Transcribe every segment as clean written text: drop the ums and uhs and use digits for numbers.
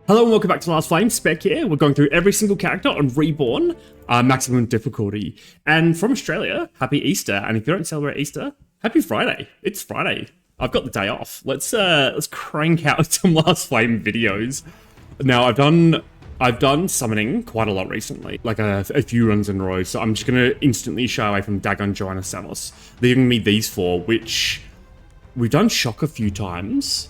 Hello and welcome back to Last Flame. Spec here. We're going through every single character on Reborn, maximum difficulty. And from Australia, happy Easter. And if you don't celebrate Easter, happy Friday. It's Friday. I've got the day off. Let's crank out some Last Flame videos. Now I've done summoning quite a lot recently, like a few runs in a row. So I'm just gonna instantly shy away from Dagon, Joanna, Savos, leaving me these four, which we've done shock a few times.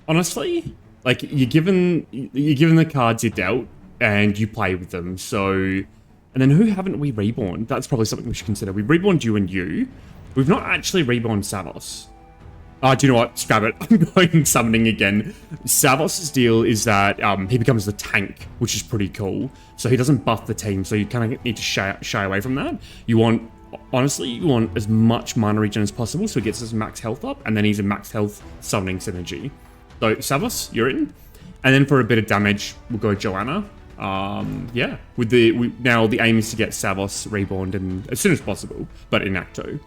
Honestly. Like, you're given the cards you're dealt, and you play with them, so... And then who haven't we reborn? That's probably something we should consider. We've reborned you and you. We've not actually reborn Savos. Do you know what? Scrap it. I'm going summoning again. Savos' deal is that he becomes the tank, which is pretty cool. So he doesn't buff the team, so you kind of need to shy away from that. Honestly, you want as much mana regen as possible, so he gets his max health up, and then he's a max health summoning synergy. So, Savos, you're in. And then for a bit of damage, we'll go Joanna. Yeah. Now the aim is to get Savos reborned as soon as possible, but in Act 2.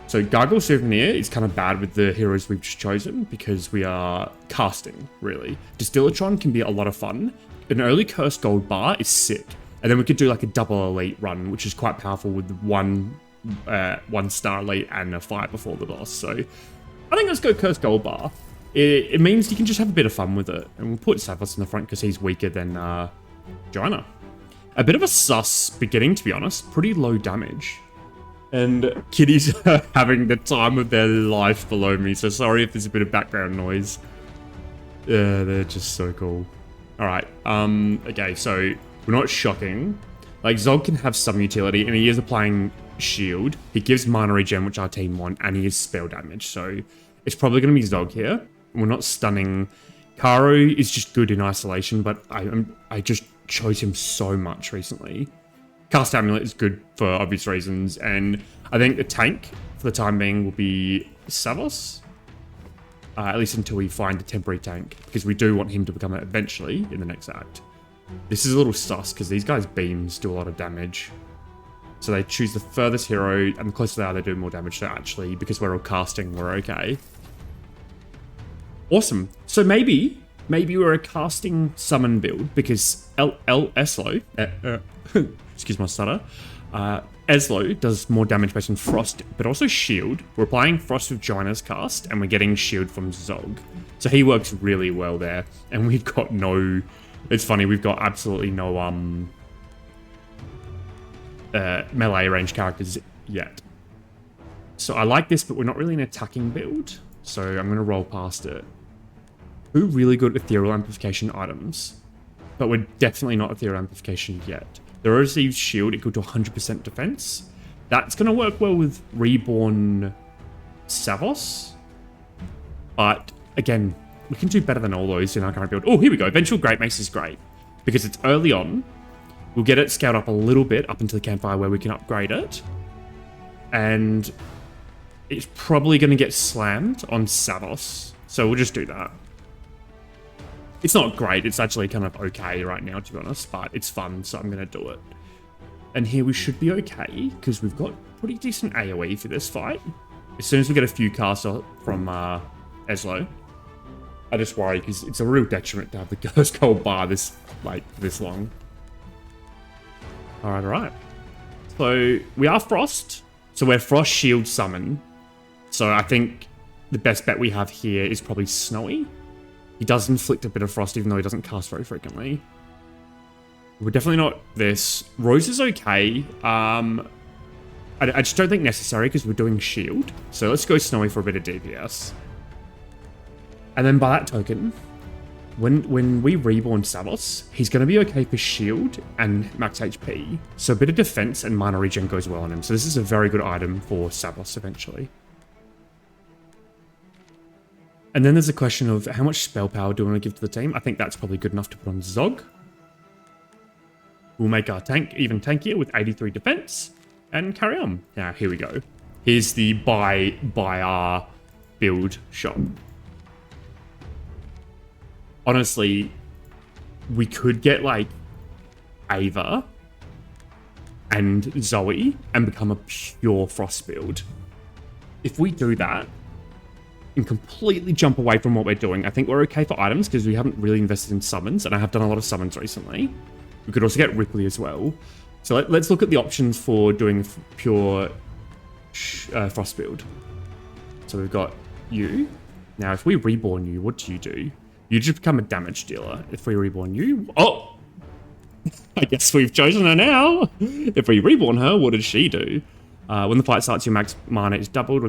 So Gargoyle Souvenir is kind of bad with the heroes we've just chosen because we are casting, really. Distillatron can be a lot of fun. An early Cursed Gold bar is sick. And then we could do like a double elite run, which is quite powerful with one star elite and a fight before the boss. So I think let's go Cursed Gold bar. It means you can just have a bit of fun with it. And we'll put Savos in the front because he's weaker than Joanna. A bit of a sus beginning, to be honest. Pretty low damage. And kitties are having the time of their life below me. So sorry if there's a bit of background noise. They're just so cool. Alright. Okay, so we're not shocking. Like, Zog can have some utility. And he is applying shield. He gives mana regen, which our team want. And he is spell damage. So it's probably going to be Zog here. We're not stunning. Karu is just good in isolation, but I just chose him so much recently. Cast Amulet is good for obvious reasons, and I think the tank, for the time being, will be Savos. At least until we find a temporary tank, because we do want him to become it eventually in the next act. This is a little sus, because these guys' beams do a lot of damage. So they choose the furthest hero, and the closer they are, they do more damage. So actually, because we're all casting, we're okay. Awesome. So maybe we're a casting summon build because Eslo, excuse my stutter, Eslo does more damage based on frost, but also shield. We're applying frost with Joanna's cast, and we're getting shield from Zog. So he works really well there, and we've got no... It's funny, we've got absolutely no melee range characters yet. So I like this, but we're not really an attacking build. So I'm going to roll past it. Two really good ethereal amplification items. But we're definitely not ethereal amplification yet. The received shield equal to 100% defense. That's going to work well with Reborn Savos. But again, we can do better than all those in our current build. Oh, here we go. Eventual Great Mace is great. Because it's early on. We'll get it scaled up a little bit up into the campfire where we can upgrade it. And it's probably going to get slammed on Savos. So we'll just do that. It's not great. It's actually kind of okay right now, to be honest. But it's fun, so I'm going to do it. And here we should be okay, because we've got pretty decent AoE for this fight. As soon as we get a few casts from Eslo, I just worry, because it's a real detriment to have the Cursed Gold bar this long. Alright. So we are Frost. So we're Frost Shield Summon. So I think the best bet we have here is probably Snowy. He does inflict a bit of frost, even though he doesn't cast very frequently. We're definitely not this. Rose is okay. I just don't think necessary because we're doing shield. So let's go Snowy for a bit of DPS. And then by that token, when we reborn Savos, he's going to be okay for shield and max HP. So a bit of defense and mana regen goes well on him. So this is a very good item for Savos eventually. And then there's a question of how much spell power do we want to give to the team? I think that's probably good enough to put on Zog. We'll make our tank even tankier with 83 defense and carry on. Now, here we go. Here's the buy our build shop. Honestly, we could get like Ava and Zoe and become a pure Frost build. If we do that, and completely jump away from what we're doing. I think we're okay for items because we haven't really invested in summons, and I have done a lot of summons recently. We could also get Ripley as well. So let's look at the options for doing pure frost build. So we've got you. Now, if we reborn you, what do? You just become a damage dealer. If we reborn you... Oh! I guess we've chosen her now. If we reborn her, what does she do? When the fight starts, your max mana is doubled.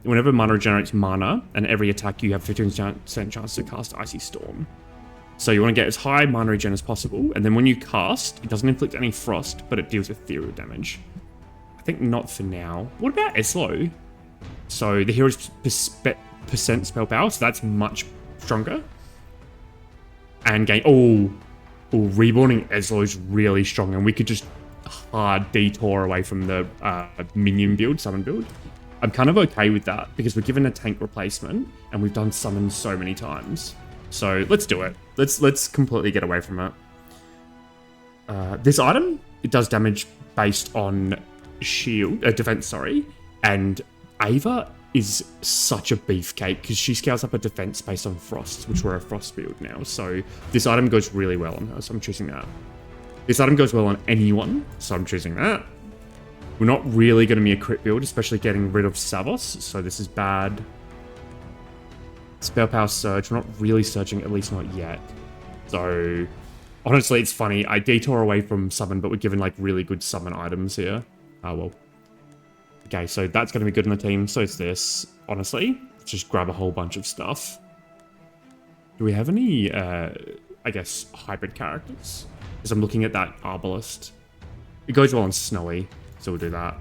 Whenever mana regenerates mana, and every attack you have 15% chance to cast Icy Storm. So you want to get as high mana regen as possible, and then when you cast, it doesn't inflict any frost, but it deals ethereal damage. I think not for now. What about Eslo? So the hero's percent spell power, so that's much stronger. And gain... Oh, reborning Eslo is really strong, and we could just hard detour away from the minion build, summon build. I'm kind of okay with that because we're given a tank replacement and we've done summons so many times. So let's do it. Let's completely get away from it. This item, it does damage based on defense, sorry. And Ava is such a beefcake because she scales up a defense based on frost, which we're a frost build now. So this item goes really well on her, so I'm choosing that. This item goes well on anyone, so I'm choosing that. We're not really going to be a crit build, especially getting rid of Savos, so this is bad. Spell Power Surge, we're not really searching, at least not yet. So, honestly, it's funny. I detour away from summon, but we're given, like, really good summon items here. Oh, well. Okay, so that's going to be good in the team. So is this. Honestly, let's just grab a whole bunch of stuff. Do we have any, I guess, hybrid characters? Because I'm looking at that Arbalist. It goes well on Snowy. So we'll do that.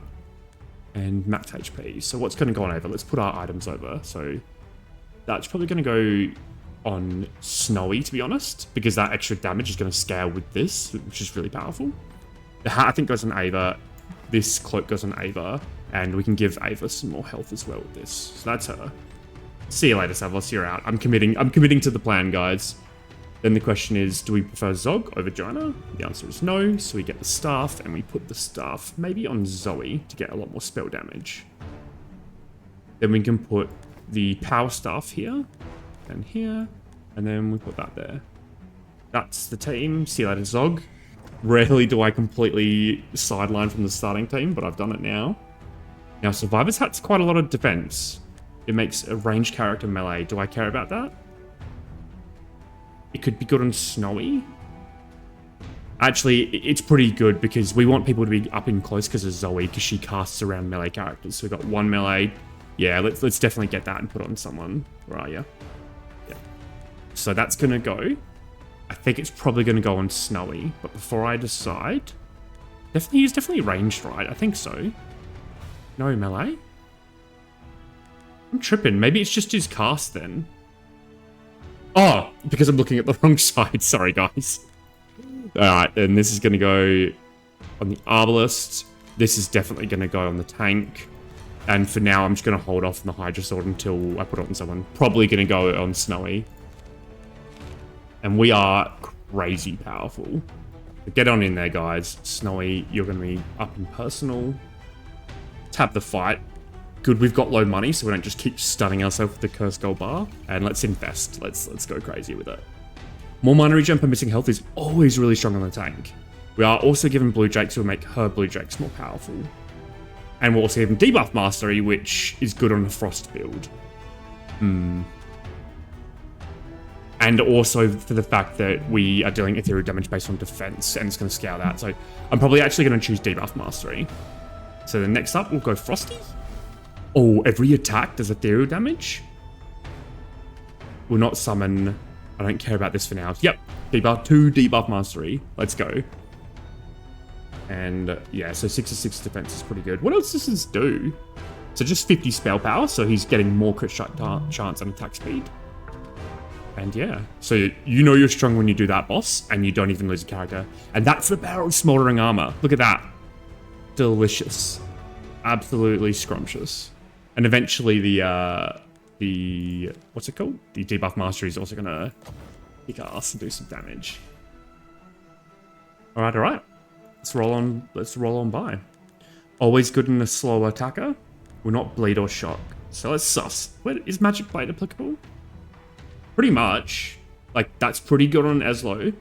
And max HP. So what's going to go on over? Let's put our items over. So that's probably going to go on Snowy, to be honest, because that extra damage is going to scale with this, which is really powerful. The hat, I think, goes on Ava. This cloak goes on Ava. And we can give Ava some more health as well with this. So that's her. See you later, Savos. You're out. I'm committing to the plan, guys. Then the question is, do we prefer Zog over Joanna? The answer is no, so we get the staff, and we put the staff maybe on Zoe to get a lot more spell damage. Then we can put the power staff here, and then we put that there. That's the team. See you later, Zog. Rarely do I completely sideline from the starting team, but I've done it now. Now, Survivor's Hat's quite a lot of defense. It makes a ranged character melee. Do I care about that? It could be good on Snowy. Actually, it's pretty good because we want people to be up in close because of Zoe, because she casts around melee characters. So we've got one melee. Yeah, let's definitely get that and put it on someone. Where are you? Yeah. So that's going to go. I think it's probably going to go on Snowy. But before I decide... He's definitely ranged, right? I think so. No melee? I'm tripping. Maybe it's just his cast then. Oh, because I'm looking at the wrong side. Sorry, guys. Alright, and this is going to go on the Arbalist. This is definitely going to go on the tank. And for now, I'm just going to hold off on the Hydra Sword until I put it on someone. Probably going to go on Snowy. And we are crazy powerful. But get on in there, guys. Snowy, you're going to be up in personal. Tap the fight. Good, we've got low money, so we don't just keep stunning ourselves with the cursed gold bar. And let's invest. Let's go crazy with it. More mana regen per missing health is always really strong on the tank. We are also given Blue Drakes, so we'll make her Blue Drakes more powerful. And we're also given Debuff Mastery, which is good on a Frost build. And also for the fact that we are dealing ethereal damage based on defense, and it's going to scale that. So I'm probably actually going to choose Debuff Mastery. So then next up, we'll go Frosty. Oh, every attack does ethereal damage? We'll not summon... I don't care about this for now. Yep, debuff, 2 debuff mastery. Let's go. And yeah, so 6/6 defense is pretty good. What else does this do? So just 50 spell power, so he's getting more crit shot chance and attack speed. And yeah, so you know you're strong when you do that, boss, and you don't even lose a character. And that's the power of smoldering armor. Look at that. Delicious. Absolutely scrumptious. And eventually the what's it called? The debuff mastery is also gonna kick ass and do some damage. All right. Let's roll on by. Always good in a slow attacker. We're not bleed or shock. So let's suss. Where is Magic Blade applicable? Pretty much. Like, that's pretty good on Eslo.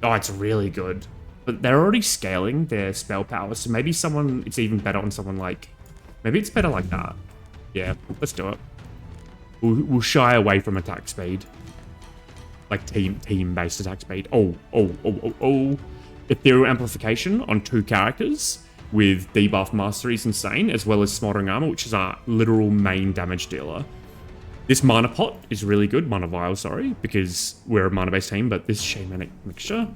Oh, it's really good. But they're already scaling their spell power, so maybe it's even better on someone like... Maybe it's better like that. Yeah, let's do it. We'll shy away from attack speed. Like team-based attack speed. Oh. Ethereal amplification on 2 characters with debuff mastery is insane, as well as smoldering armor, which is our literal main damage dealer. This mana pot is really good, mana vial, sorry, because we're a mana-based team, but this shamanic mixture,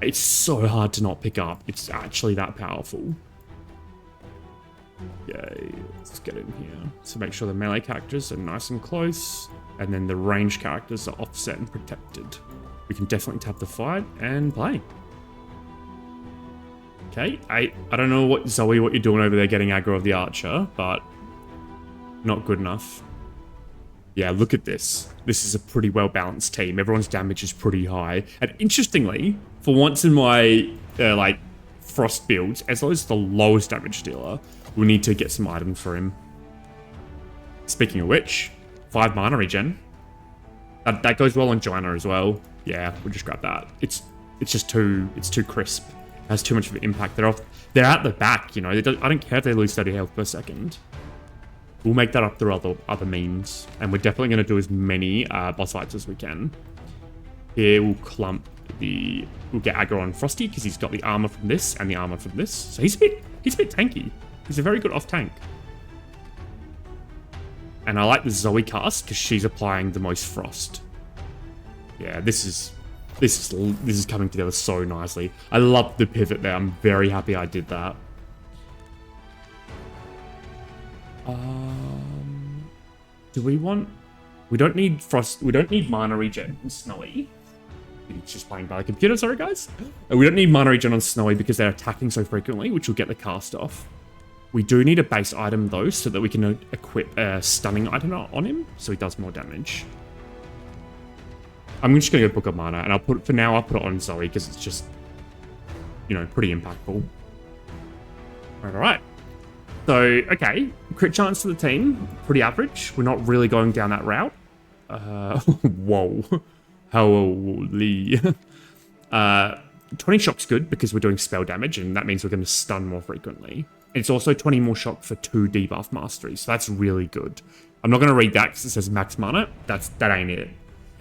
it's so hard to not pick up. It's actually that powerful. Yay, let's get in here. So make sure the melee characters are nice and close, and then the range characters are offset and protected. We can definitely tap the fight and play. Okay, I don't know what you're doing over there getting aggro of the archer, but not good enough. Yeah, look at this. This is a pretty well-balanced team. Everyone's damage is pretty high. And interestingly, for once in my, like, Frost builds, Eslo is the lowest damage dealer. We'll need to get some items for him. Speaking of which, 5 mana regen. That goes well on Joanna as well. Yeah, we'll just grab that. It's too crisp. It has too much of an impact. They're at the back, you know. I don't care if they lose 30 health per second. We'll make that up through other means, and we're definitely going to do as many boss fights as we can. Here we'll we'll get aggro on Frosty because he's got the armor from this and the armor from this. So he's a bit tanky. He's a very good off tank. And I like the Zoe cast because she's applying the most frost. Yeah, this is coming together so nicely. I love the pivot there. I'm very happy I did that. Do we want... We don't need frost... We don't need mana regen on Snowy. It's just playing by the computer, sorry guys. We don't need mana regen on Snowy because they're attacking so frequently, which will get the cast off. We do need a base item though, so that we can equip a stunning item on him, so he does more damage. I'm just gonna go book up mana, and I'll put it on Zoe because it's just, you know, pretty impactful. Alright. So, okay, crit chance to the team, pretty average. We're not really going down that route. Whoa. Holy. 20 shock's good because we're doing spell damage, and that means we're going to stun more frequently. It's also 20 more shock for 2 debuff masteries, so that's really good. I'm not going to read that because it says max mana. That ain't it.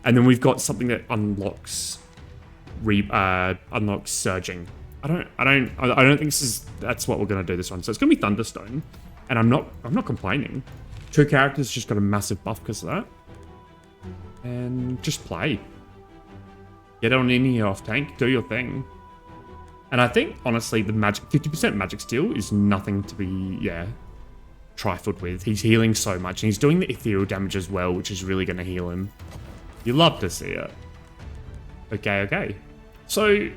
And then we've got something that unlocks surging. I don't think that's what we're gonna do this one. So it's gonna be Thunderstone, and I'm not complaining. 2 characters just got a massive buff because of that, and just play. Get on in here off tank, do your thing. And I think honestly the 50% magic steal is nothing to be trifled with. He's healing so much, and he's doing the ethereal damage as well, which is really gonna heal him. You love to see it. Okay. So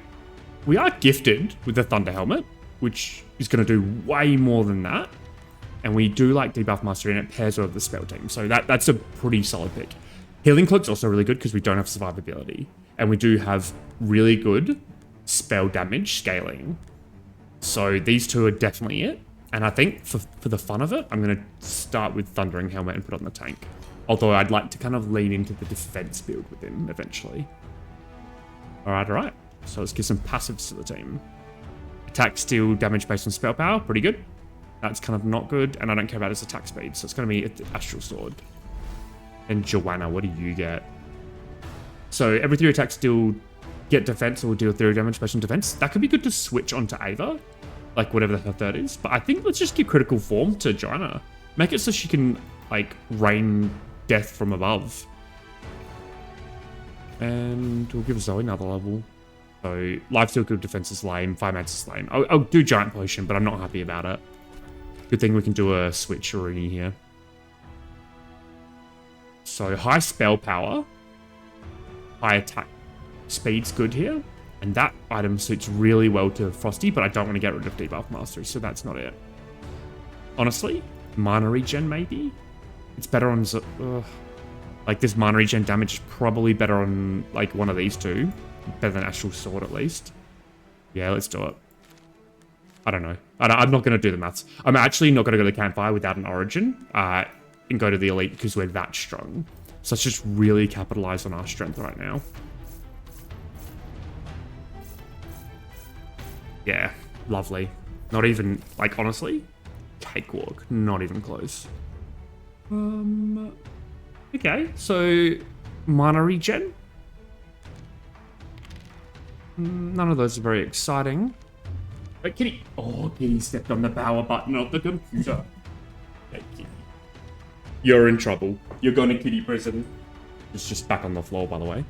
we are gifted with the Thunder Helmet, which is going to do way more than that. And we do like debuff mastery, and it pairs well with the spell team. So that's a pretty solid pick. Healing Cloak's also really good because we don't have survivability. And we do have really good spell damage scaling. So these 2 are definitely it. And I think for the fun of it, I'm going to start with Thundering Helmet and put it on the tank. Although I'd like to kind of lean into the defense build with him eventually. Alright. So let's give some passives to the team. Attack, steal, damage based on spell power. Pretty good. That's kind of not good. And I don't care about his attack speed. So it's going to be Astral Sword. And Joanna, what do you get? So every 3 attacks still get defense or deal 3 damage based on defense. That could be good to switch onto Ava. Like whatever her third is. But I think let's just give critical form to Joanna. Make it so she can like rain death from above. And we'll give Zoe another level. So lifesteal, good defense is lame, fire mats is lame. I'll do giant potion, but I'm not happy about it. Good thing we can do a switch already here. So high spell power, high attack speed's good here, and that item suits really well to Frosty, but I don't want to get rid of debuff mastery, so that's not it. Honestly, mana regen maybe? It's better on like this mana regen damage is probably better on like one of these 2. Better than Astral Sword at least. Yeah, let's do it. I don't know. I'm not going to do the maths. I'm actually not going to go to the campfire without an origin. and go to the elite because we're that strong. So let's just really capitalize on our strength right now. Yeah, lovely. Not even, like, honestly, cakewalk. Not even close. Okay, so mana regen. None of those are very exciting. But Kitty, oh, Kitty stepped on the power button of the computer. Okay, Kitty. You're in trouble. You're going to Kitty prison. It's just back on the floor, by the way.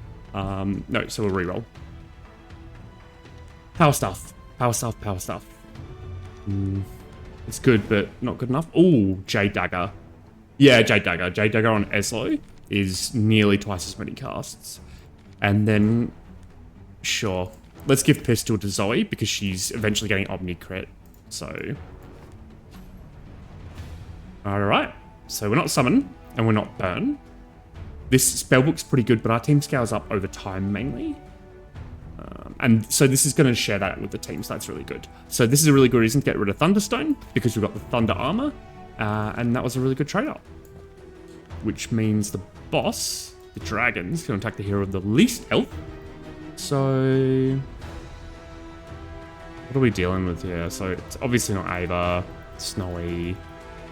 No, so we'll reroll. Power stuff. Power stuff, power stuff. It's good, but not good enough. Ooh, Jade Dagger. Yeah, Jade Dagger. Jade Dagger on Eslo is nearly twice as many casts. And then, sure. Let's give Pistol to Zoe because she's eventually getting Omni crit. So, alright. So we're not Summon and we're not Burn. This spellbook's pretty good, but our team scales up over time mainly. And so this is going to share that with the team, so that's really good. So this is a really good reason to get rid of Thunderstone, because we've got the Thunder Armor, and that was a really good trade-off. Which means the boss, the dragons, can attack the hero of the least health. So what are we dealing with here? So it's obviously not Ava, Snowy,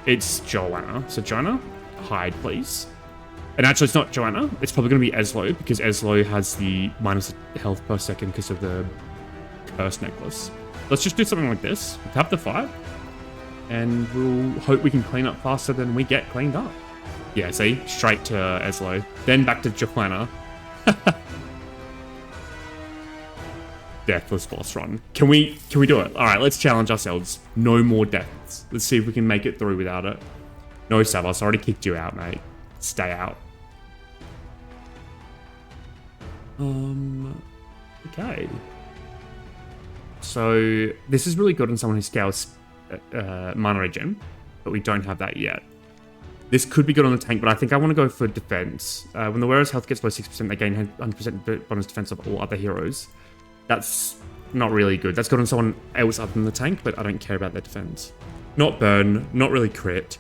it's Joanna. So Joanna, hide please. And actually, it's not Joanna. It's probably going to be Eslo, because Eslo has the minus health per second because of the curse necklace. Let's just do something like this. Tap the 5, and we'll hope we can clean up faster than we get cleaned up. Yeah, see? Straight to Eslo. Then back to Joanna. Deathless boss run. Can we do it? All right, let's challenge ourselves. No more deaths. Let's see if we can make it through without it. No, Savos, I already kicked you out, mate. Stay out. Okay. So this is really good on someone who scales mana regen, but we don't have that yet. This could be good on the tank, but I think I want to go for defense. When the wearer's health gets below 6%, they gain 100% bonus defense of all other heroes. That's not really good. That's good on someone else other than the tank, but I don't care about their defense. Not burn, not really crit.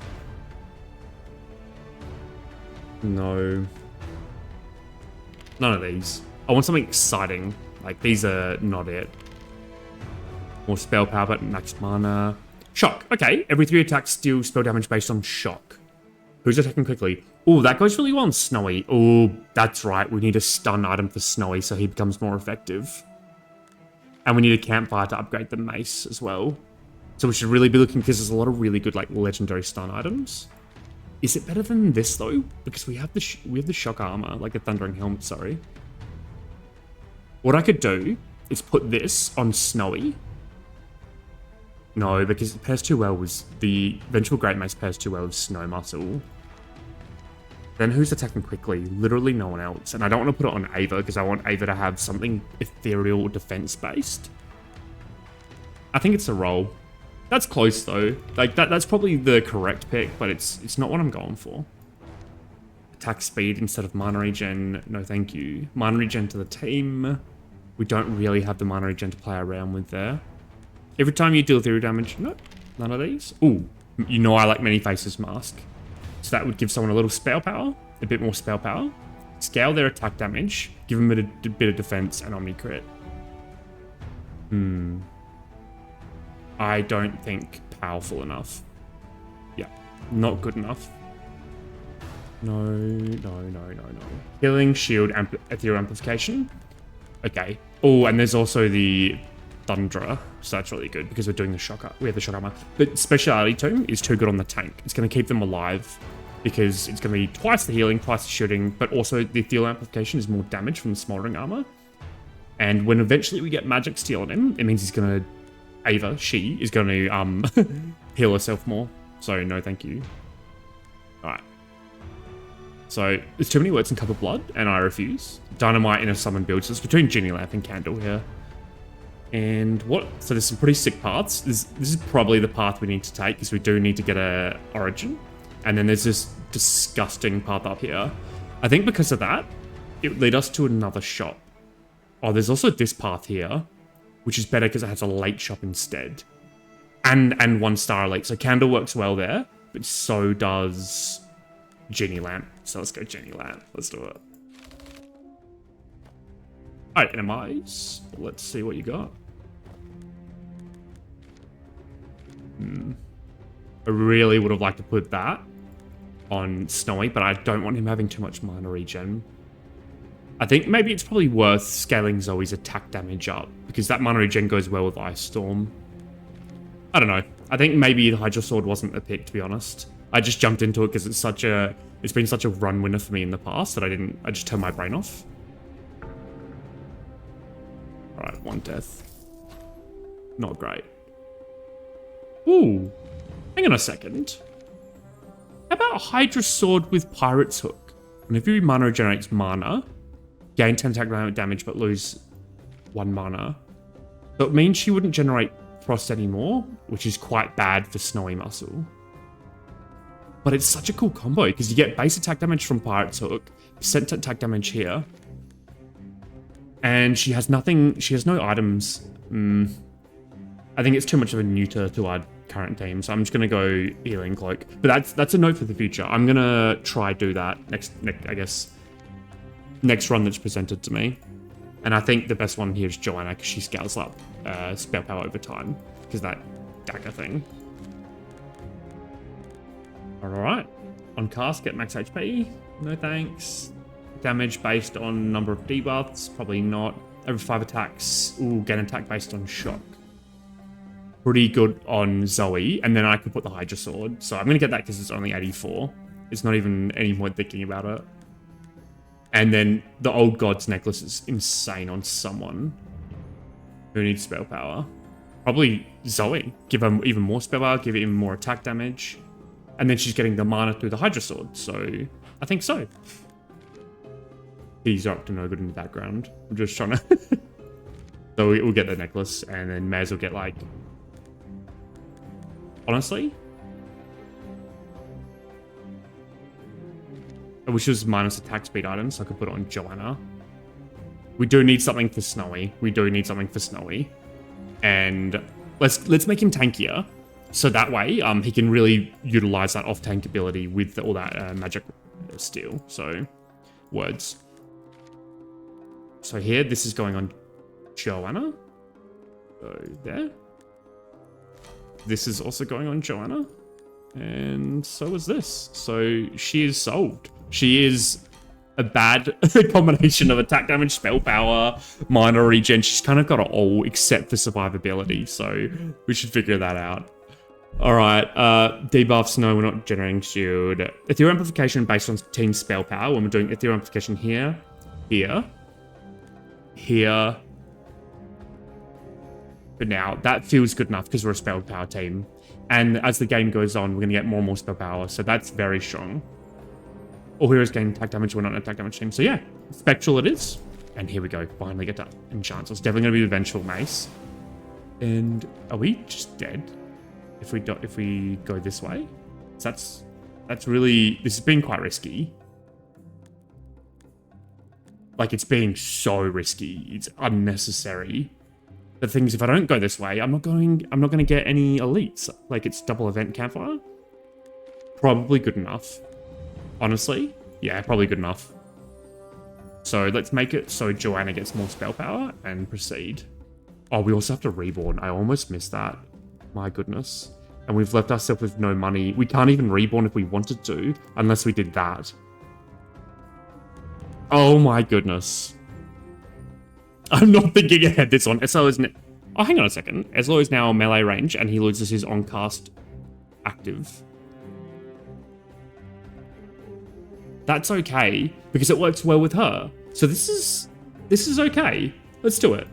No. None of these. I want something exciting. Like, these are not it. More spell power, but max mana. Shock. Okay, every 3 attacks deal spell damage based on shock. Who's attacking quickly? Oh, that goes really well on Snowy. Oh, that's right. We need a stun item for Snowy so he becomes more effective. And we need a campfire to upgrade the mace as well. So we should really be looking, because there's a lot of really good, like, legendary stun items. Is it better than this though? Because we have the shock armor, like the thundering helmet. Sorry. What I could do is put this on Snowy. No, because it pairs too well with the Vengeful Great Mace pairs too well with Snow Muscle. Then who's attacking quickly? Literally no one else. And I don't want to put it on Ava because I want Ava to have something ethereal or defense based. I think it's a roll. That's close though. Like that's probably the correct pick, but it's not what I'm going for. Attack speed instead of mana regen. No, thank you. Mana regen to the team. We don't really have the mana regen to play around with there. Every time you deal ethereal damage, nope, none of these. Ooh, you know I like Many Faces Mask. So that would give someone a little spell power, a bit more spell power. Scale their attack damage, give them a bit of defense and omni crit. I don't think powerful enough. Yeah, not good enough. No. Healing, shield, ethereal amplification. Okay. Oh, and there's also the Thunderer, so that's really good because we're doing the shocker. We have the shock armor. But Speciality Tome is too good on the tank. It's going to keep them alive because it's going to be twice the healing, twice the shooting, but also the ethereal amplification is more damage from the smoldering armor. And when eventually we get magic steal on him, it means he's going to Ava, she is going to heal herself more. So no, thank you. All right. So there's too many words in Cup of Blood, and I refuse. Dynamite in a summon build. So it's between Genie Lamp and Candle here. And what? So there's some pretty sick paths. This is probably the path we need to take, because we do need to get a Origin. And then there's this disgusting path up here. I think because of that, it would lead us to another shop. Oh, there's also this path here, which is better because it has a late shop instead. And 1 star elite. So Candle works well there, but so does Genie Lamp. So let's go Genie Lamp. Let's do it. Alright, NMIs. Let's see what you got. I really would have liked to put that on Snowy, but I don't want him having too much mana regen. I think maybe it's probably worth scaling Zoe's attack damage up, because that mana regen goes well with Ice Storm. I don't know. I think maybe the Hydro Sword wasn't a pick, to be honest. I just jumped into it because it's been such a run winner for me in the past that I just turned my brain off. Alright, 1 death. Not great. Ooh. Hang on a second. How about Hydra Sword with Pirate's Hook? Whenever you mana regenerates mana, gain 10 attack damage but lose 1 mana. So it means she wouldn't generate Frost anymore, which is quite bad for Snowy Muscle. But it's such a cool combo because you get base attack damage from Pirate's Hook, percent attack damage here, and she has nothing. She has no items. I think it's too much of a neuter to our current team, so I'm just gonna go Healing Cloak. But that's a note for the future. I'm gonna try do that next run that's presented to me. And I think the best one here is Joanna because she scales up spell power over time because that dagger thing. Alright. On cast, get max HP. No thanks. Damage based on number of debuffs. Probably not. Every 5 attacks. Ooh, get an attack based on shock. Pretty good on Zoe. And then I could put the Hydra Sword. So I'm going to get that because it's only 84. It's not even any more thinking about it. And then the Old God's Necklace is insane on someone who needs spell power. Probably Zoe. Give her even more spell power. Give it even more attack damage. And then she's getting the mana through the Hydra Sword, so I think so. He's up to no good in the background. I'm just trying to... So we'll get the necklace, and then Maz will get, like... Honestly? I wish it was minus attack speed items, so I could put it on Joanna. We do need something for Snowy. And let's make him tankier. So that way, he can really utilize that off-tank ability with all that magic steel. So, words. So here, this is going on Joanna. So there. This is also going on Joanna. And so is this. So she is sold. She is a bad combination of attack damage, spell power, mana regen. She's kind of got it all except for survivability. So we should figure that out. Alright, debuffs, no, we're not generating shield. Ethereal amplification based on team spell power. When we're doing ethereal amplification here, here. But now, that feels good enough because we're a spell power team. And as the game goes on, we're going to get more and more spell power, so that's very strong. All heroes gain attack damage, we're not an attack damage team. So yeah, Spectral it is. And here we go, finally get that enchant. So it's definitely going to be the Vengeful Mace. And are we just dead? If we go this way, so that's really, this has been quite risky. Like, it's being so risky, it's unnecessary. The thing is, if I don't go this way, I'm not going to get any elites. Like, it's double event campfire. Probably good enough. Honestly, yeah, probably good enough. So let's make it so Joanna gets more spell power and proceed. Oh, we also have to reborn. I almost missed that. My goodness. And we've left ourselves with no money. We can't even reborn if we wanted to, unless we did that. Oh my goodness. I'm not thinking ahead this one. Eslo is... Oh, hang on a second. Eslo is now melee range, and he loses his on-cast active. That's okay, because it works well with her. So this is okay. Let's do it.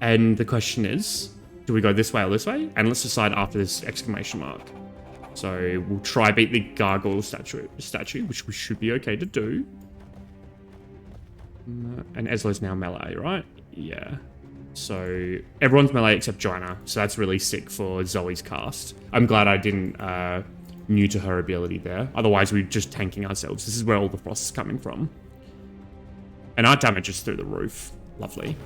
And the question is... Do we go this way or this way? And let's decide after this exclamation mark. So we'll try beat the gargoyle statue, which we should be okay to do. And Eslo's now melee, right? Yeah. So everyone's melee except Joanna. So that's really sick for Zoe's cast. I'm glad I didn't new to her ability there. Otherwise, we're just tanking ourselves. This is where all the frost is coming from. And our damage is through the roof. Lovely.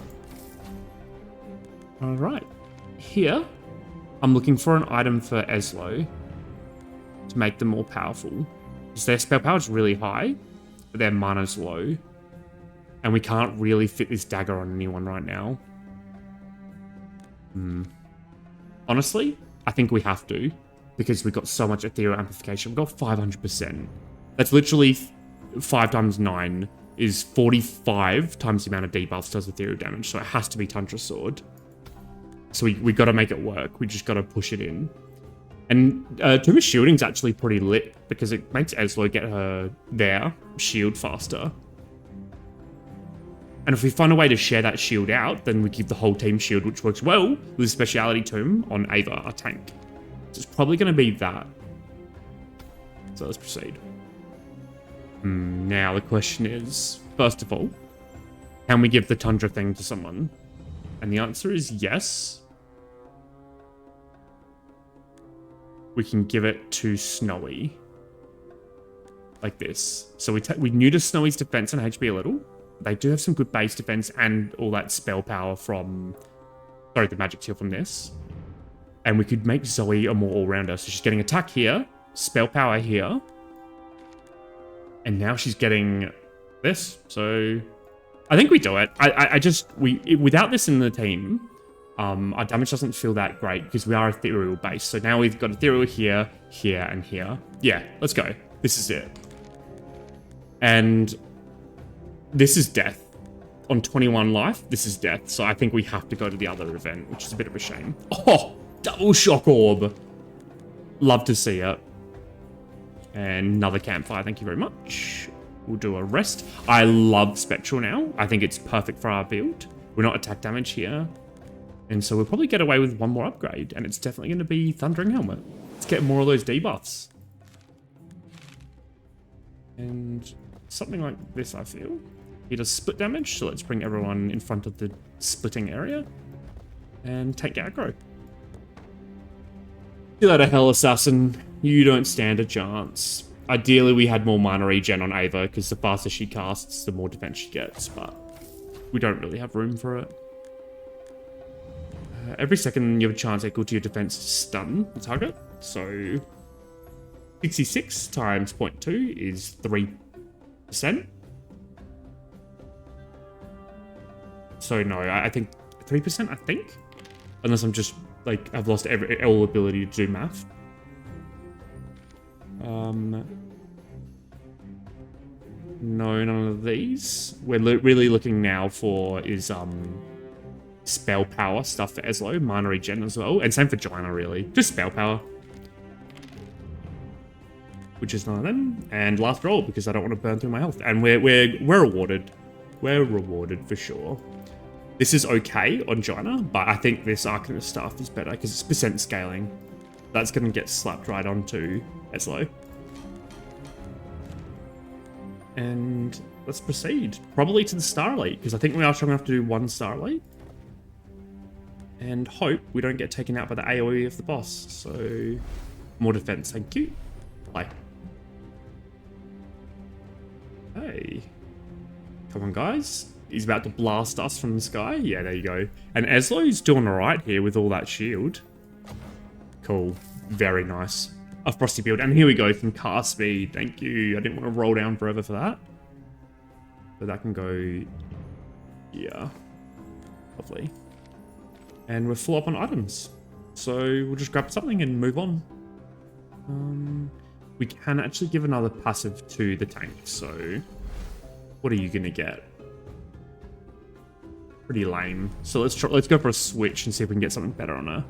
All right. Here, I'm looking for an item for Eslo to make them more powerful. Because their spell power is really high, but their mana's low. And we can't really fit this dagger on anyone right now. Honestly, I think we have to. Because we've got so much ethereal amplification. We've got 500%. That's literally 5 times 9 is 45 times the amount of debuffs does ethereal damage. So it has to be Tundra Sword. So we got to make it work. We just got to push it in. And Tomb of Shielding's actually pretty lit because it makes Eslo get their shield faster. And if we find a way to share that shield out, then we give the whole team shield, which works well with Speciality Tomb on Ava, our tank. So it's probably going to be that. So let's proceed. Now the question is, first of all, can we give the Tundra thing to someone? And the answer is yes. We can give it to Snowy. Like this. So we neuter Snowy's defense and HP a little. They do have some good base defense and all that spell power from... Sorry, the magic seal from this. And we could make Zoe a more all-rounder. So she's getting attack here, spell power here. And now she's getting this. So I think we do it. Without this in the team, our damage doesn't feel that great because we are ethereal base. So now we've got ethereal here, here, and here. Yeah, let's go. This is it. And this is death. On 21 life, this is death. So I think we have to go to the other event, which is a bit of a shame. Oh, double shock orb. Love to see it. And another campfire, thank you very much. We'll do a rest. I love Spectral now. I think it's perfect for our build. We're not attack damage here. And so we'll probably get away with one more upgrade. And it's definitely going to be Thundering Helmet. Let's get more of those debuffs. And something like this, I feel. He does split damage, so let's bring everyone in front of the splitting area. And take aggro. See you later, Hell Assassin. You don't stand a chance. Ideally, we had more mana regen on Ava, because the faster she casts, the more defense she gets, but we don't really have room for it. Every second you have a chance equal to your defense to stun the target. So 66 times 0.2 is 3%. So no, I think 3%, I think. Unless I'm just, like, I've lost all ability to do math. No, none of these. We're really looking now for is spell power stuff for Eslo, mana regen as well, and same for Joanna really. Just spell power, which is none of them. And last roll because I don't want to burn through my health. And we're rewarded. We're rewarded for sure. This is okay on Joanna, but I think this Arcanist staff is better because it's percent scaling. That's going to get slapped right onto Eslo. And let's proceed. Probably to the Starlight, because I think we are strong enough to do one Starlight. And hope we don't get taken out by the AoE of the boss. So, more defense, thank you. Bye. Hey. Come on, guys. He's about to blast us from the sky. Yeah, there you go. And Eslo's doing alright here with all that shield. Cool. Very nice. A frosty build. And here we go from cast speed. Thank you. I didn't want to roll down forever for that. But that can go... Yeah. Lovely. And we're full up on items. So we'll just grab something and move on. We can actually give another passive to the tank. So what are you going to get? Pretty lame. So let's go for a switch and see if we can get something better on her.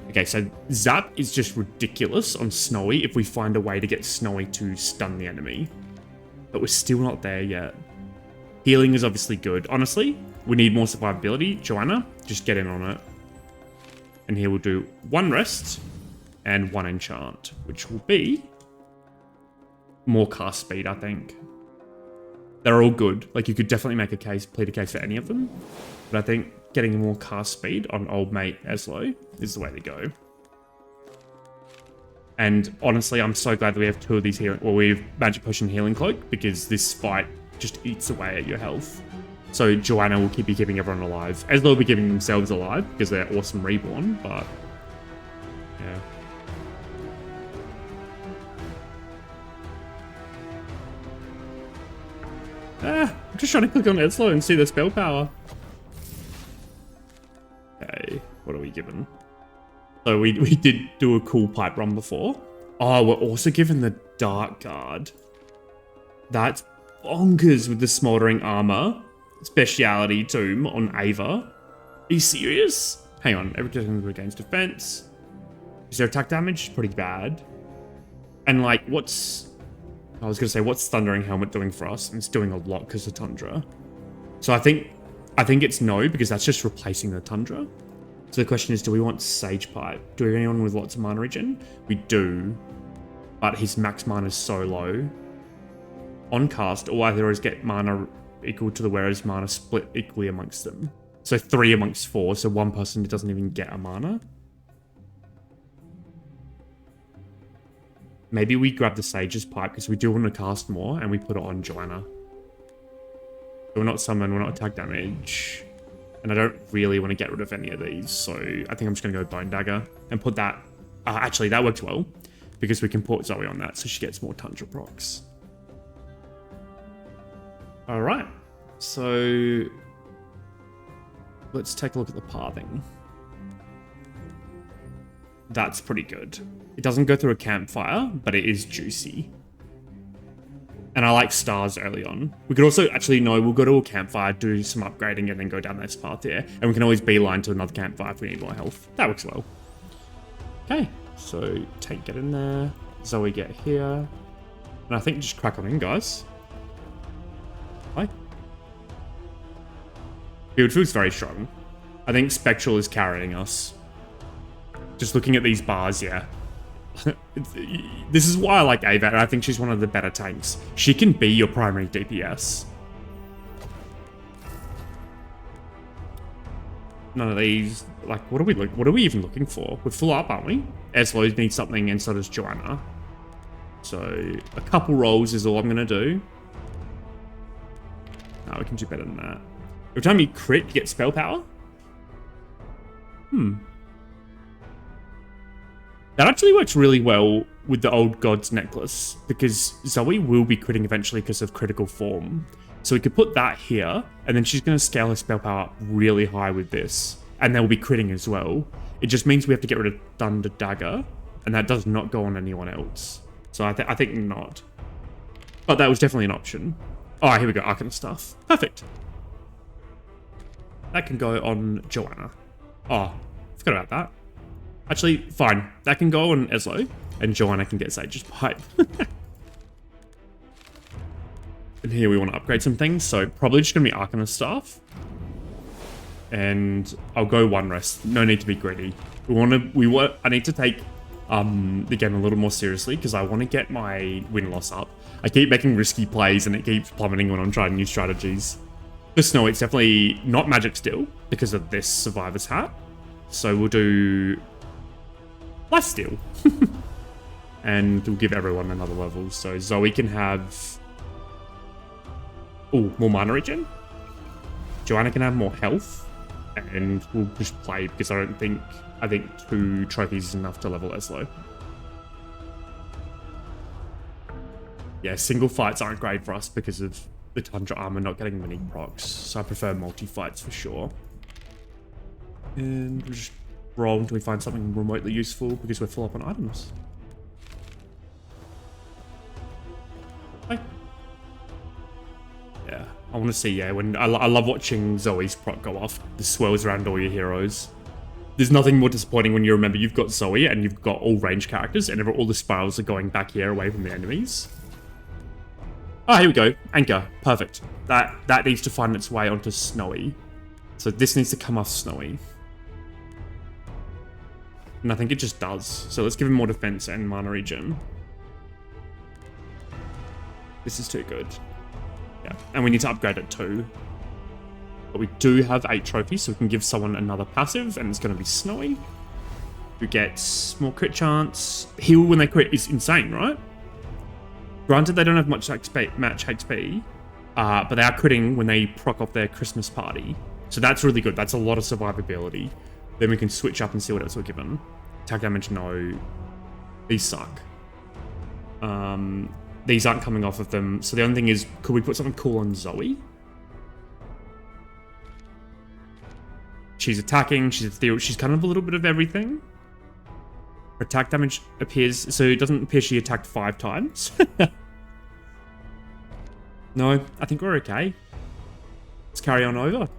Okay, so Zap is just ridiculous on Snowy if we find a way to get Snowy to stun the enemy. But we're still not there yet. Healing is obviously good. Honestly, we need more survivability. Joanna, just get in on it. And here we'll do one rest and one enchant, which will be more cast speed, I think. They're all good. Like, you could definitely make a case, plead a case for any of them. But I think getting more cast speed on old mate Eslo is the way to go. And honestly, I'm so glad that we have two of these healing... Well, we have Magic Potion Healing Cloak, because this fight just eats away at your health. So Joanna will be keeping everyone alive. Eslo will be keeping themselves alive, because they're awesome Reborn, but... Yeah. just trying to click on Eslo and see the spell power. Okay, what are we given? So we did do a cool pipe run before. Oh, we're also given the Dark Guard. That's bonkers with the Smoldering Armor. Speciality Tomb on Ava. Are you serious? Hang on, every time against defense. Is there attack damage? Pretty bad. And like, I was gonna say, what's Thundering Helmet doing for us? And it's doing a lot because of Tundra. So I think it's no, because that's just replacing the Tundra. So the question is, do we want Sage Pipe? Do we have anyone with lots of mana regen? We do, but his max mana is so low. On cast, all either is get mana equal to the wearer's mana split equally amongst them. So 3 amongst 4, so one person doesn't even get a mana. Maybe we grab the Sage's Pipe because we do want to cast more and we put it on Joanna. So we're not summon, we're not attack damage. And I don't really want to get rid of any of these, so I think I'm just going to go Bone Dagger and put that... actually, that works well, because we can put Zoe on that, so she gets more Tundra procs. Alright, so... let's take a look at the pathing. That's pretty good. It doesn't go through a campfire, but it is juicy. And I like stars early on. We could also, actually, no, we'll go to a campfire, do some upgrading, and then go down this path here. And we can always beeline to another campfire if we need more health. That works well. Okay, so Tank get in there. Zoe get here. And I think just crack on in, guys. Hi. Field's very strong. I think Spectral is carrying us. Just looking at these bars, yeah. This is why I like Ava, and I think she's one of the better tanks. She can be your primary DPS. None of these, like, what are we even looking for? We're full up, aren't we? Eslo needs something, and so does Joanna. So, a couple rolls is all I'm gonna do. No, we can do better than that. Every time you crit, you get spell power? That actually works really well with the Old God's Necklace, because Zoe will be critting eventually because of critical form. So we could put that here, and then she's going to scale her spell power up really high with this. And then we'll be critting as well. It just means we have to get rid of Thunder Dagger, and that does not go on anyone else. So I think not. But that was definitely an option. Alright, here we go, Arcana stuff. Perfect. That can go on Joanna. Oh, forgot about that. Actually, fine. That can go on Eslo, and Joanna can get Sage's Pipe. And here we want to upgrade some things, so probably just going to be Arcana Staff. And I'll go one rest. No need to be greedy. I need to take the game a little more seriously, because I want to get my win-loss up. I keep making risky plays, and it keeps plummeting when I'm trying new strategies. For Snow, it's definitely not magic still, because of this Survivor's Hat. So we'll do... Lifesteal. And we'll give everyone another level. So Zoe can have... oh, more mana regen. Joanna can have more health. And we'll just play, because I think 2 trophies is enough to level Eslo. Yeah, single fights aren't great for us because of the Tundra armor not getting many procs. So I prefer multi-fights for sure. And we'll just roll until we find something remotely useful, because we're full up on items. Hi. Yeah, I want to see, yeah, when I love watching Zoe's proc go off. The swirls around all your heroes. There's nothing more disappointing when you remember you've got Zoe and you've got all range characters, and all the spirals are going back here away from the enemies. Oh, here we go. Anchor. Perfect. That needs to find its way onto Snowy. So this needs to come off Snowy. And I think it just does. So let's give him more defense and mana regen. This is too good. Yeah, and we need to upgrade it too. But we do have 8 trophies, so we can give someone another passive, and it's going to be Snowy, who gets more crit chance. Heal when they crit is insane, right? Granted, they don't have much match HP, but they are critting when they proc off their Christmas party. So that's really good. That's a lot of survivability. Then we can switch up and see what else we're given. Attack damage, no. These suck. These aren't coming off of them. So the only thing is, could we put something cool on Zoe? She's attacking, she's ethereal, she's kind of a little bit of everything. Her attack damage appears, so it doesn't appear she attacked 5 times. No, I think we're okay. Let's carry on over.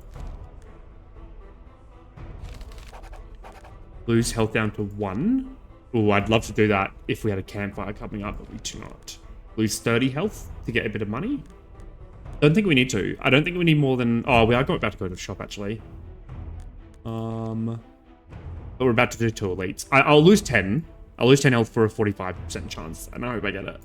Lose health down to 1. Oh, I'd love to do that if we had a campfire coming up, but we do not. Lose 30 health to get a bit of money. Don't think we need to. I don't think we need more than... Oh, we are about to go to the shop, actually. But we're about to do 2 elites. I'll lose 10. I'll lose 10 health for a 45% chance. And I hope I get it.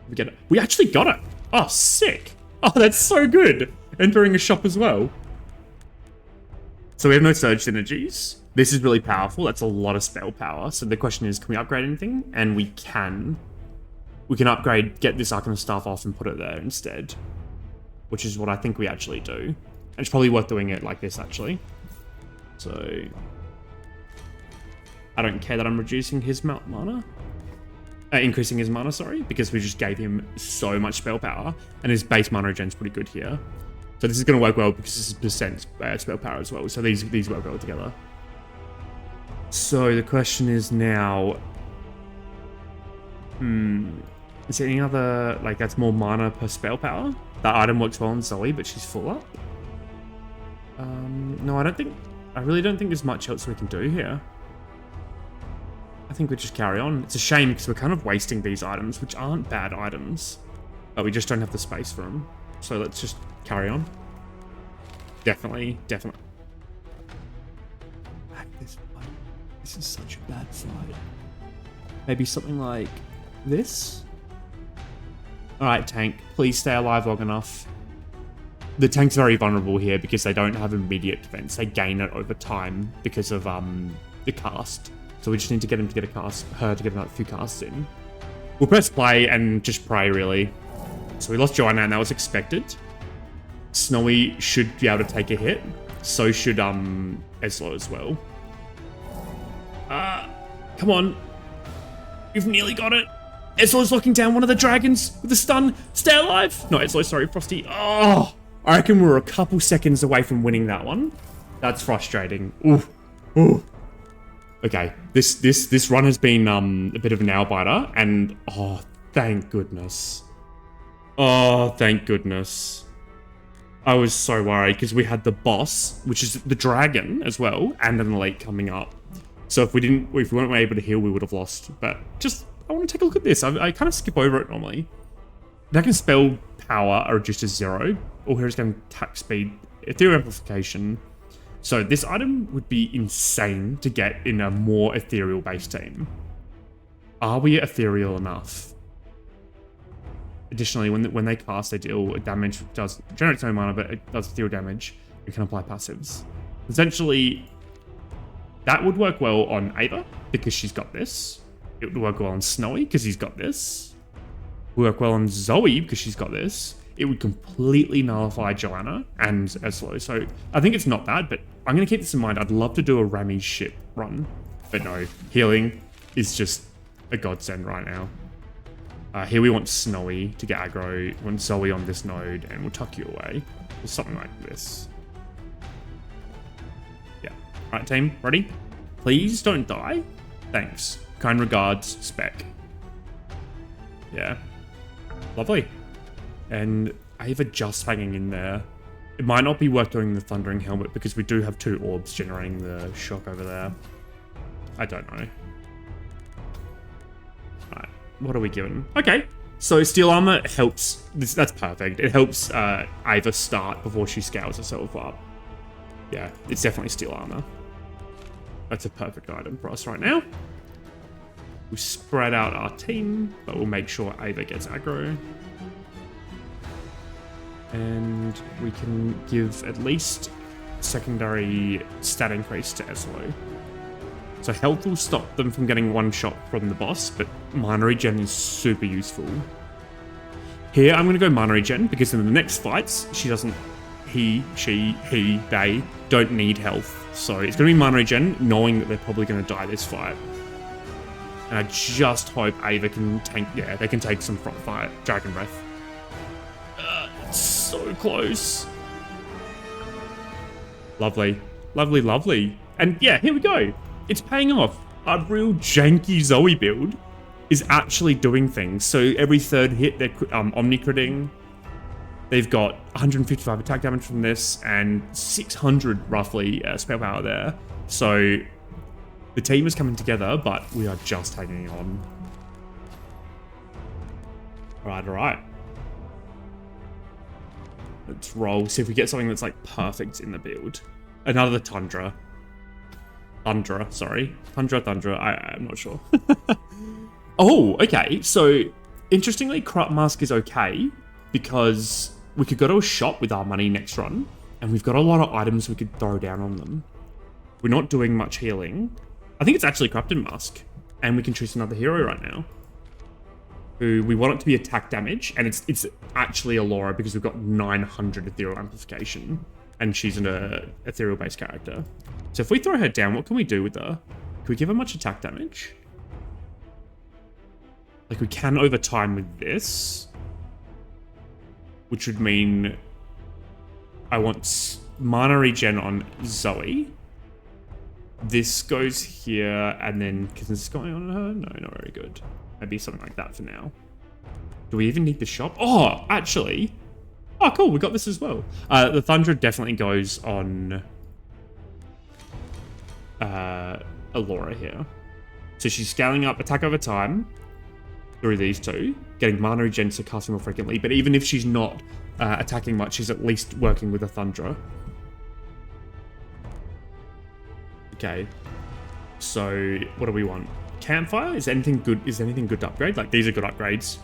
We get it. We actually got it. Oh, sick. Oh, that's so good. Entering a shop as well. So we have no surge synergies. This is really powerful. That's a lot of spell power. So the question is, can we upgrade anything? And we can. We can upgrade, get this Arcana Staff off and put it there instead. Which is what I think we actually do. And it's probably worth doing it like this, actually. So... I don't care that I'm reducing his mana. Increasing his mana, sorry. Because we just gave him so much spell power. And his base mana regen's pretty good here. So this is going to work well because this is percent spell power as well. So these work well together. So the question is now... Is there any other... Like, that's more mana per spell power? That item works well on Zoe, but she's full up. No, I don't think... I really don't think there's much else we can do here. I think we just carry on. It's a shame because we're kind of wasting these items, which aren't bad items. But we just don't have the space for them. So let's just carry on. Definitely. This is such a bad fight. Maybe something like this? Alright, tank. Please stay alive long enough. The tank's very vulnerable here because they don't have immediate defense. They gain it over time because of the cast. So we just need to get him to get her to get a few casts in. We'll press play and just pray, really. So we lost Joanna, and that was expected. Snowy should be able to take a hit. So should Eslo as well. Come on. We've nearly got it. Eslo's locking down one of the dragons with a stun. Stay alive. No, Eslo, sorry, Frosty. Oh, I reckon we're a couple seconds away from winning that one. That's frustrating. Ooh. Okay, this run has been a bit of a nail biter, and oh, thank goodness. Oh, thank goodness. I was so worried because we had the boss, which is the dragon as well, and an elite coming up. So if we weren't able to heal, we would have lost. But just, I want to take a look at this. I kind of skip over it normally. Attack and spell power are reduced to 0. All heroes gain attack speed, ethereal amplification. So this item would be insane to get in a more ethereal-based team. Are we ethereal enough? Additionally, when they cast, they deal damage, does generates no mana, but it does deal damage. We can apply passives. Essentially, that would work well on Ava because she's got this. It would work well on Snowy because he's got this. It would work well on Zoe because she's got this. It would completely nullify Joanna and Eslo. So I think it's not bad, but I'm going to keep this in mind. I'd love to do a Rami's ship run, but no, healing is just a godsend right now. Here we want Snowy to get aggro, we want Zoe on this node, and we'll tuck you away. Or something like this. Yeah. Alright, team, ready? Please don't die. Thanks. Kind regards, Spec. Yeah. Lovely. And Ava just hanging in there. It might not be worth doing the Thundering Helmet because we do have 2 orbs generating the shock over there. I don't know. Alright, what are we given? Okay, so Steel Armor helps. That's perfect. It helps Ava start before she scales herself up. Yeah, it's definitely Steel Armor. That's a perfect item for us right now. We spread out our team, but we'll make sure Ava gets aggro. And we can give at least secondary stat increase to Eslo. So health will stop them from getting one shot from the boss, but mana regen is super useful. Here I'm going to go mana regen because in the next fights, they don't need health. So it's going to be mana regen, knowing that they're probably going to die this fight. And I just hope Ava can tank, yeah, they can take some fire, Dragon Breath. So close. Lovely. Lovely, lovely. And yeah, here we go. It's paying off. Our real janky Zoe build is actually doing things. So every third hit, they're omni-critting. They've got 155 attack damage from this and 600 roughly spell power there. So the team is coming together, but we are just hanging on. All right. Let's roll, see if we get something that's like perfect in the build. Another Tundra. Thundra, sorry. Tundra, I'm not sure. Oh, okay. So interestingly, Corrupt Mask is okay because we could go to a shop with our money next run and we've got a lot of items we could throw down on them. We're not doing much healing. I think it's actually Corrupted Mask and we can choose another hero right now. Who we want it to be attack damage, and it's actually Alora because we've got 900 ethereal amplification, and she's an ethereal-based character. So if we throw her down, what can we do with her? Can we give her much attack damage? Like we can over time with this, which would mean I want mana regen on Zoe. This goes here, and then because this is going on her, no, not very good. Maybe something like that for now. Do we even need the shop? Oh, actually. Oh, cool. We got this as well. The Thunder definitely goes on Alora here. So she's scaling up attack over time through these two, getting mana regen, so casting more frequently. But even if she's not attacking much, she's at least working with a Thundra. Okay. So what do we want? Campfire? Is anything good? Is anything good to upgrade? Like these are good upgrades,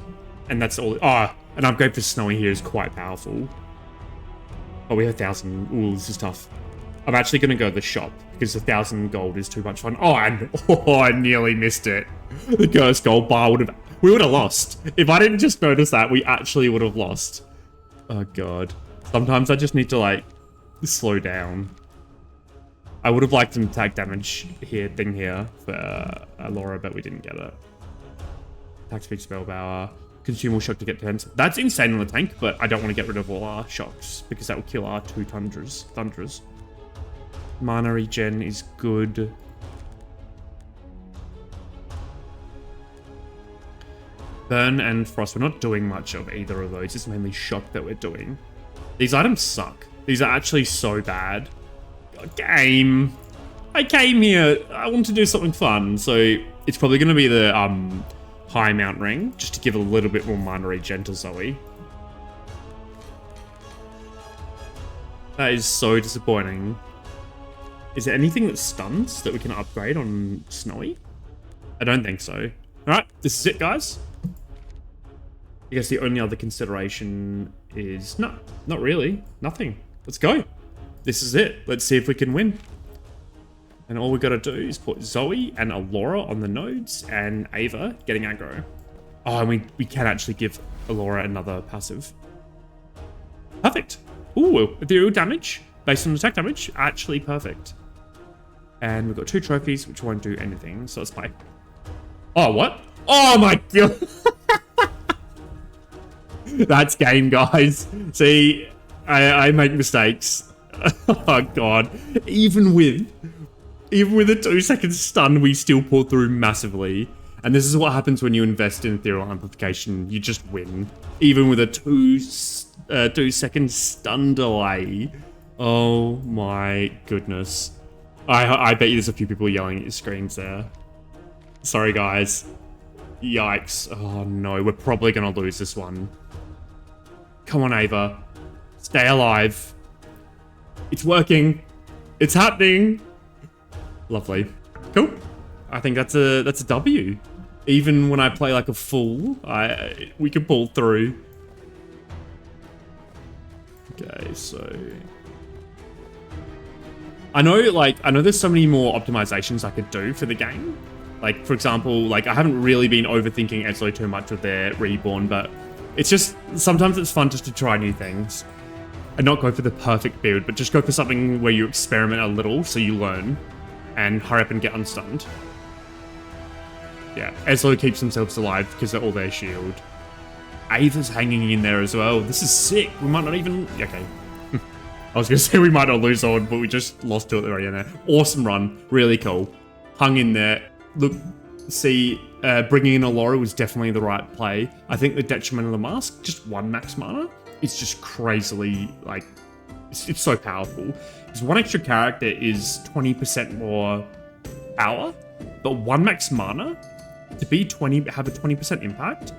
and that's all. Oh, an upgrade for Snowy here is quite powerful. Oh, we have 1,000. Ooh, this is tough. I'm actually gonna go to the shop because 1,000 gold is too much fun. Oh, I nearly missed it. The cursed gold bar we would have lost if I didn't just notice that. We actually would have lost. Oh god. Sometimes I just need to like slow down. I would have liked some attack damage thing here for Alora, but we didn't get it. Attack speed, spell power, consumable shock to get 10. That's insane on the tank, but I don't want to get rid of all our shocks because that will kill our 2 Thundras. Mana regen is good. Burn and Frost, we're not doing much of either of those. It's mainly shock that we're doing. These items suck. These are actually so bad. Game. I came here. I want to do something fun, so it's probably going to be the high mount ring, just to give a little bit more mana regen to Zoe. That is so disappointing. Is there anything that stuns that we can upgrade on Snowy? I don't think so. All right, this is it, guys. I guess the only other consideration is no, not really, nothing. Let's go. This is it. Let's see if we can win. And all we got to do is put Zoe and Alora on the nodes and Ava getting aggro. Oh, and we can actually give Alora another passive. Perfect. Ooh, ethereal damage based on attack damage. Actually perfect. And we've got 2 trophies, which won't do anything. So let's play. Oh, what? Oh my god. That's game, guys. See, I make mistakes. Oh god. Even with a 2-second stun, we still pull through massively. And this is what happens when you invest in ethereal amplification. You just win. Even with a 2-second stun delay. Oh my goodness. I bet you there's a few people yelling at your screens there. Sorry guys. Yikes. Oh no, we're probably gonna lose this one. Come on, Ava. Stay alive. It's working. It's happening. Lovely. Cool. I think that's a W. Even when I play like a fool, we can pull through. Okay, so I know there's so many more optimizations I could do for the game. Like, for example, like I haven't really been overthinking Eslo too much with their Reborn, but it's just, sometimes it's fun just to try new things. And not go for the perfect build, but just go for something where you experiment a little so you learn. And hurry up and get unstunned. Yeah, Eslo keeps themselves alive because they're all their shield. Ava's hanging in there as well. This is sick. We might not even... Okay. I was going to say we might not lose on, but we just lost to it at the very end there. Awesome run. Really cool. Hung in there. Look, see, bringing in a Laura was definitely the right play. I think the detriment of the mask, just 1 max mana, it's just crazily, like, it's so powerful. Because 1 extra character is 20% more power, but 1 max mana, to be have a 20% impact,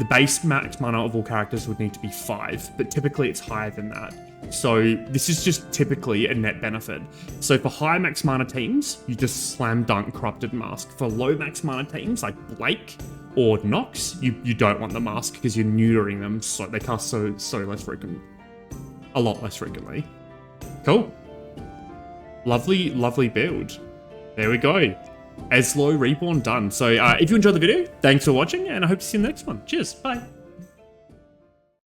the base max mana of all characters would need to be 5, but typically it's higher than that. So this is just typically a net benefit. So for high max mana teams, you just slam dunk Corrupted Mask. For low max mana teams like Blake or Nox, you don't want the mask because you're neutering them, so they cast so less frequent, a lot less frequently. Cool. Lovely, lovely build. There we go. Eslo Reborn done. So if you enjoyed the video, thanks for watching, and I hope to see you in the next one. Cheers. Bye.